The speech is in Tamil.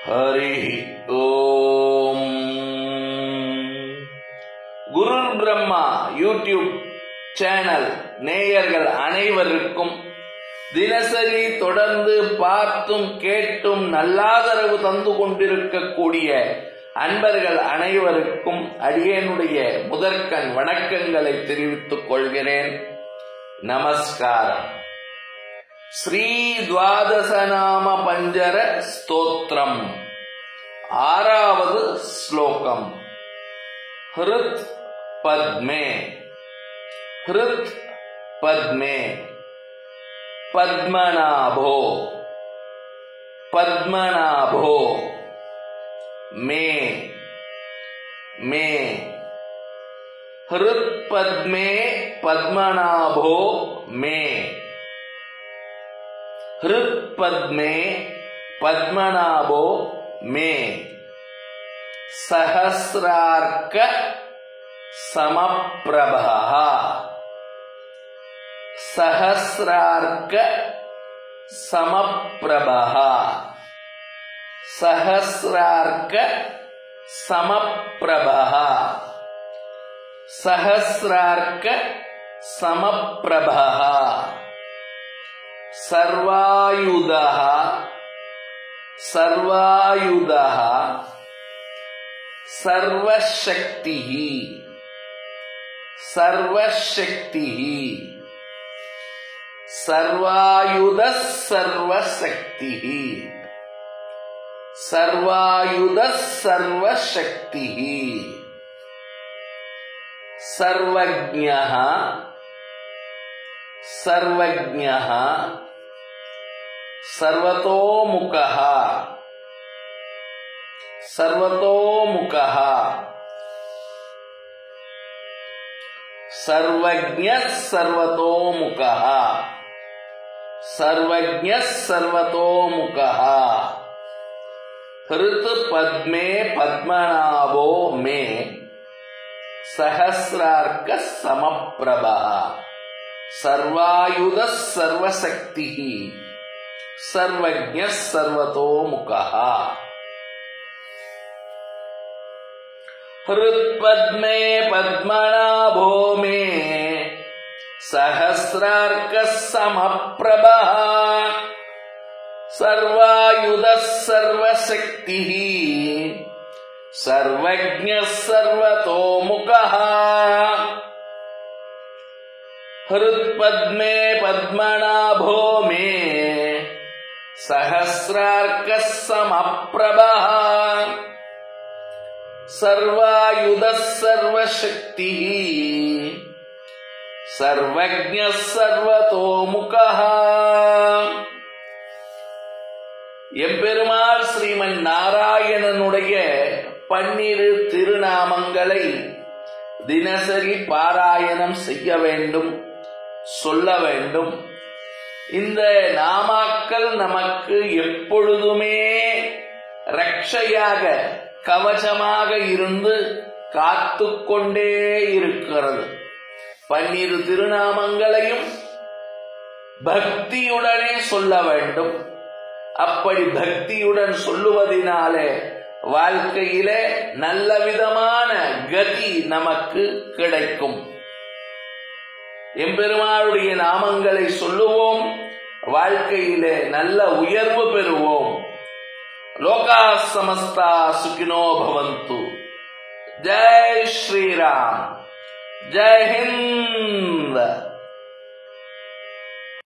ஹரி ஓம். குரு பிரம்மா யூடியூப் சேனல் நேயர்கள் அனைவருக்கும் தினசரி தொடர்ந்து பார்த்தும் கேட்டும் நல்லாதரவு தந்து கொண்டிருக்கக்கூடிய அன்பர்கள் அனைவருக்கும் அடியேனுடைய முதற்கண் வணக்கங்களை தெரிவித்துக் கொள்கிறேன். நமஸ்காரம். ஸ்ரீ துவாதசநாம பஞ்சர ஸ்தோத்திரம். 6வது ஸ்லோகம். ஹிருத் பத்மே. ஹிருத் பத்மே பத்மநாபோ பத்மநாபோ மே மே. ஹிருத் பத்மே பத்மநாபோ மே. ஹிருத் பத்மே பத்மநாபோ மே. சஹஸ்ரார்க்க சமப்ரபஹ. சஹஸ்ரார்க்க சமப்ரபஹ. சஹஸ்ரார்க்க சமப்ரபஹ. சஹஸ்ரார்க்க சமப்ரபஹ. சர்வாயுதஹ சர்வாயுதஹ சர்வசக்திஹ சர்வசக்திஹ. சர்வாயுதः சர்வசக்திஹ. சர்வாயுதः சர்வசக்திஹ. சர்வஜ்ஞः சர்வஜ்ஞः சர்வதோமுகः சர்வதோமுகः. சர்வஜ்ஞः சர்வதோமுகः சர்வஜ்ஞः சர்வதோமுகः. ஹிருத் பத்மே பத்மநாபோ மே. சஹஸ்ரார்க்க சமப்ரபஹ. சர்வாயுதः சர்வசக்திஹ. சர்வஜ்ஞः சர்வதோமுகः. ஹிருத் பத்மே பத்மநாபோ மே. சஹஸ்ரார்க்க சமப்ரபஹ. சர்வாயுதः சர்வசக்திஹ. சர்வஜ்ஞः சர்வதோமுகः. ஹிருத் பத்மே பத்மநாபோ மே. சஹஸ்ரார்க்க சமப்ரபஹ. சர்வாயுதः சர்வசக்திஹ. சர்வஜ்ஞः சர்வதோமுகः. எம்பெருமாள் ஸ்ரீமன் நாராயணனுடைய 12 திருநாமங்களை தினசரி பாராயணம் செய்ய வேண்டும், சொல்ல வேண்டும். இந்த நாமாக்கள் நமக்கு எப்பொழுதுமே ரட்சையாக கவசமாக இருந்து காத்துக்கொண்டே இருக்கிறது. 12 திருநாமங்களையும் பக்தியுடனே சொல்ல வேண்டும். அப்படி பக்தியுடன் சொல்லுவதினாலே வாழ்க்கையிலே நல்ல விதமான கதி நமக்கு கிடைக்கும். எம்பெருமாளுடைய நாமங்களை சொல்லுவோம், வாழ்க்கையிலே நல்ல உயர்வு பெறுவோம். லோகா சமஸ்தா சுகினோ பவந்து. ஜெய் ஸ்ரீராம். ஜெய் ஹிந்த்.